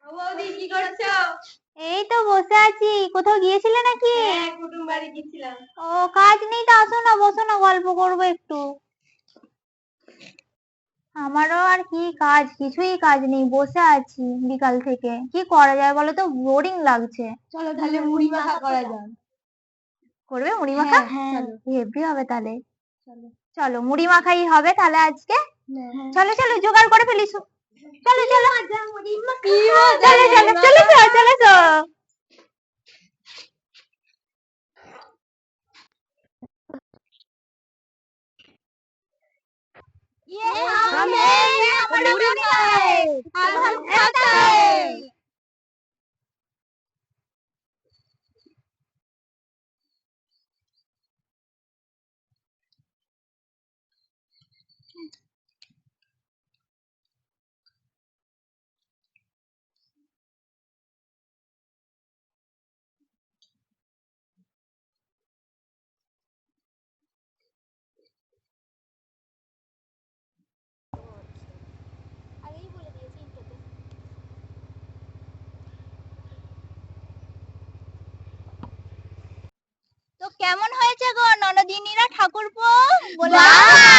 বৌদি কি করছো? এই তো বসে আছি। কোথাও গিয়েছিলে নাকি? হ্যাঁ, কুটুম বাড়ি গেছিলাম। ও, কাজ নেই তো আসো না, বসো না, গল্প করবো একটু। আমারও আর কি কাজ, কিছুই কাজ নেই, বসে আছি বিকাল থেকে। কি করা যায় বলো তো, বোরিং লাগছে। চলো তাহলে মুড়ি মাখা করা যাক। করবে মুড়ি মাখা? হ্যাঁ, হেভি হবে তাহলে। চলো। চলো মুড়ি মাখাই হবে তাহলে আজকে। হ্যাঁ। চলো চলো জোগাড় করে ফেলি। চলো চলো মজা মুড়ি মাখা। চলো চলো চলো চলো চলো। ये हम हैं, ये हमारा मुड़ी है, हम खाता है। তো কেমন হয়েছে গো ননদিনীরা ঠাকুরপো? বাহ!